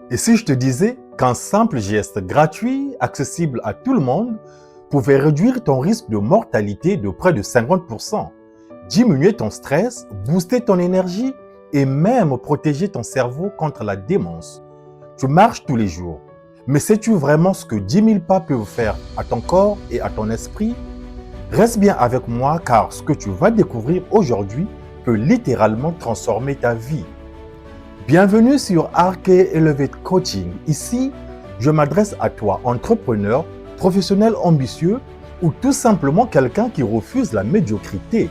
Et si je te disais qu'un simple geste gratuit, accessible à tout le monde, pouvait réduire ton risque de mortalité de près de 50%, diminuer ton stress, booster ton énergie et même protéger ton cerveau contre la démence. Tu marches tous les jours, mais sais-tu vraiment ce que 10 000 pas peuvent faire à ton corps et à ton esprit? Reste bien avec moi car ce que tu vas découvrir aujourd'hui peut littéralement transformer ta vie. Bienvenue sur RK Elevate Coaching. Ici, je m'adresse à toi, entrepreneur, professionnel ambitieux ou tout simplement quelqu'un qui refuse la médiocrité.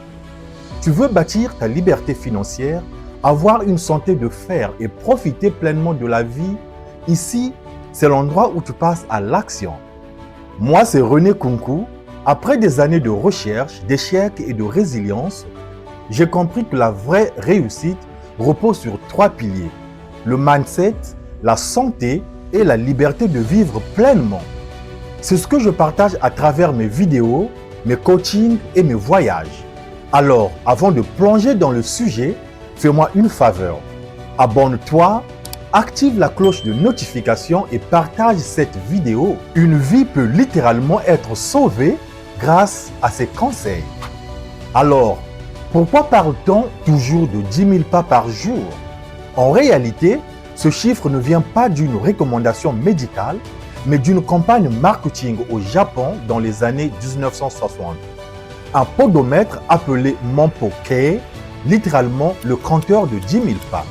Tu veux bâtir ta liberté financière, avoir une santé de fer et profiter pleinement de la vie? Ici, c'est l'endroit où tu passes à l'action. Moi, c'est René Kunku. Après des années de recherche, d'échecs et de résilience, j'ai compris que la vraie réussite repose sur 3 piliers: le mindset, la santé et la liberté de vivre pleinement. C'est ce que je partage à travers mes vidéos, mes coachings et mes voyages. Alors, avant de plonger dans le sujet, fais-moi une faveur. Abonne-toi, active la cloche de notification et partage cette vidéo. Une vie peut littéralement être sauvée grâce à ces conseils. Alors, pourquoi parle-t-on toujours de 10 000 pas par jour? En réalité, ce chiffre ne vient pas d'une recommandation médicale, mais d'une campagne marketing au Japon dans les années 1960. Un podomètre appelé Manpo-kei, littéralement le compteur de 10 000 pas.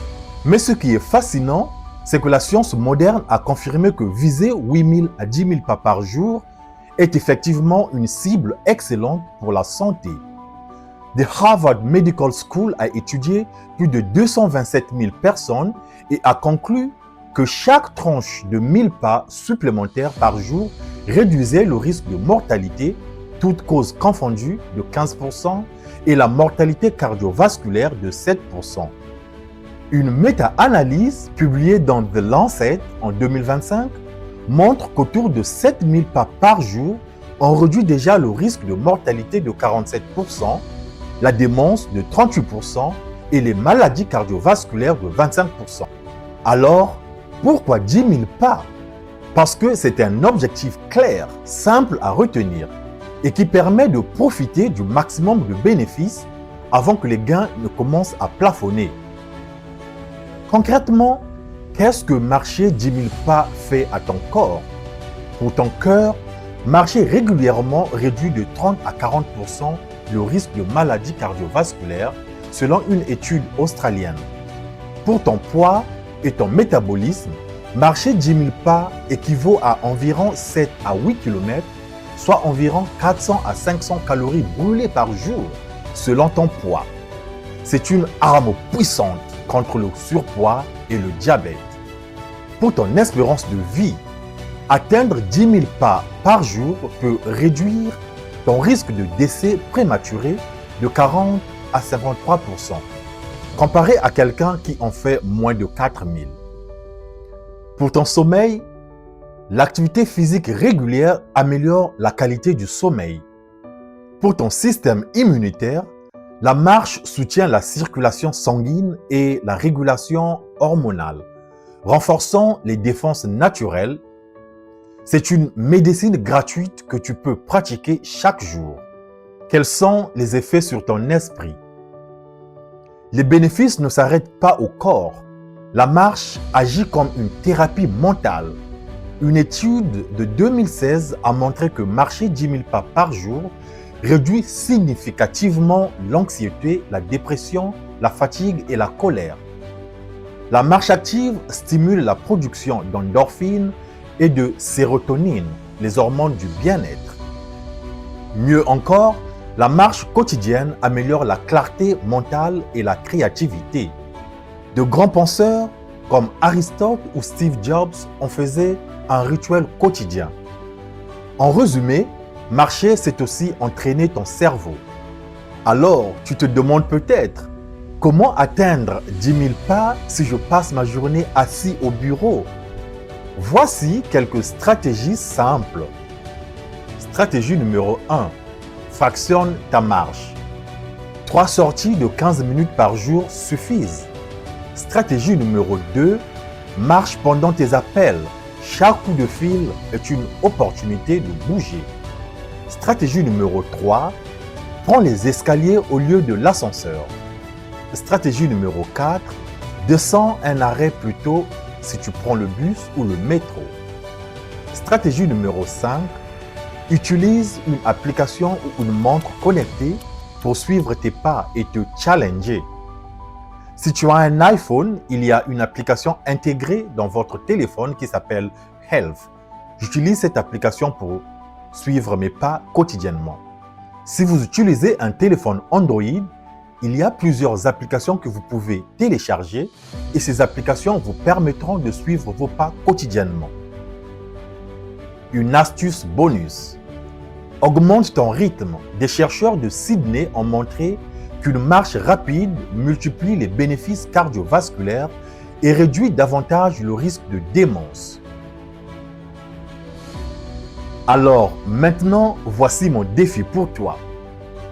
Mais ce qui est fascinant, c'est que la science moderne a confirmé que viser 8 000 à 10 000 pas par jour est effectivement une cible excellente pour la santé. The Harvard Medical School a étudié plus de 227 000 personnes et a conclu que chaque tranche de 1000 pas supplémentaires par jour réduisait le risque de mortalité, toutes causes confondues, de 15% et la mortalité cardiovasculaire de 7%. Une méta-analyse publiée dans The Lancet en 2025 montre qu'autour de 7000 pas par jour, on réduit déjà le risque de mortalité de 47%, la démence de 38% et les maladies cardiovasculaires de 25%. Alors, pourquoi 10 000 pas? Parce que c'est un objectif clair, simple à retenir et qui permet de profiter du maximum de bénéfices avant que les gains ne commencent à plafonner. Concrètement, qu'est-ce que marcher 10 000 pas fait à ton corps? Pour ton cœur, marcher régulièrement réduit de 30 à 40% le risque de maladies cardiovasculaires selon une étude australienne. Pour ton poids et ton métabolisme, marcher 10 000 pas équivaut à environ 7 à 8 km, soit environ 400 à 500 calories brûlées par jour selon ton poids. C'est une arme puissante contre le surpoids et le diabète. Pour ton espérance de vie, atteindre 10 000 pas par jour peut réduire ton risque de décès prématuré de 40 à 53%, comparé à quelqu'un qui en fait moins de 4 000. Pour ton sommeil, l'activité physique régulière améliore la qualité du sommeil. Pour ton système immunitaire, la marche soutient la circulation sanguine et la régulation hormonale, renforçant les défenses naturelles. C'est une médecine gratuite que tu peux pratiquer chaque jour. Quels sont les effets sur ton esprit? Les bénéfices ne s'arrêtent pas au corps. La marche agit comme une thérapie mentale. Une étude de 2016 a montré que marcher 10 000 pas par jour réduit significativement l'anxiété, la dépression, la fatigue et la colère. La marche active stimule la production d'endorphines et de sérotonine, les hormones du bien-être. Mieux encore, la marche quotidienne améliore la clarté mentale et la créativité. De grands penseurs comme Aristote ou Steve Jobs en faisaient un rituel quotidien. En résumé, marcher, c'est aussi entraîner ton cerveau. Alors, tu te demandes peut-être, comment atteindre 10 000 pas si je passe ma journée assis au bureau? Voici quelques stratégies simples. Stratégie numéro 1. Fractionne ta marche. 3 sorties de 15 minutes par jour suffisent. Stratégie numéro 2. Marche pendant tes appels. Chaque coup de fil est une opportunité de bouger. Stratégie numéro 3. Prends les escaliers au lieu de l'ascenseur. Stratégie numéro 4. Descends un arrêt plus tôt si tu prends le bus ou le métro. Stratégie numéro 5. Utilise une application ou une montre connectée pour suivre tes pas et te challenger. Si tu as un iPhone, il y a une application intégrée dans votre téléphone qui s'appelle Health. J'utilise cette application pour suivre mes pas quotidiennement. Si vous utilisez un téléphone Android, il y a plusieurs applications que vous pouvez télécharger et ces applications vous permettront de suivre vos pas quotidiennement. Une astuce bonus. Augmente ton rythme. Des chercheurs de Sydney ont montré qu'une marche rapide multiplie les bénéfices cardiovasculaires et réduit davantage le risque de démence. Alors maintenant, voici mon défi pour toi.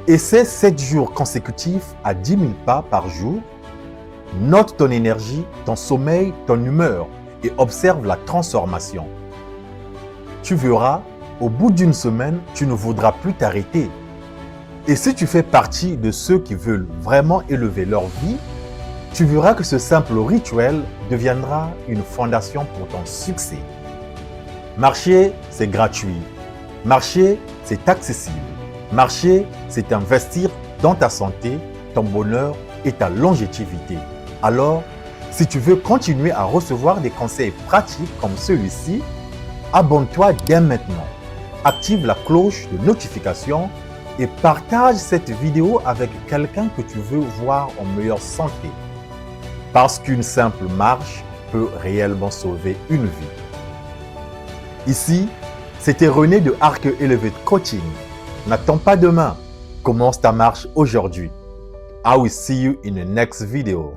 Essaie 7 jours consécutifs à 10 000 pas par jour. Note ton énergie, ton sommeil, ton humeur et observe la transformation. Tu verras, au bout d'une semaine, tu ne voudras plus t'arrêter. Et si tu fais partie de ceux qui veulent vraiment élever leur vie, tu verras que ce simple rituel deviendra une fondation pour ton succès. Marcher, c'est gratuit. Marcher, c'est accessible. Marcher, c'est investir dans ta santé, ton bonheur et ta longévité. Alors, si tu veux continuer à recevoir des conseils pratiques comme celui-ci, abonne-toi dès maintenant. Active la cloche de notification et partage cette vidéo avec quelqu'un que tu veux voir en meilleure santé. Parce qu'une simple marche peut réellement sauver une vie. Ici, c'était René de Arc Elevate Coaching. N'attends pas demain. Commence ta marche aujourd'hui. I will see you in the next video.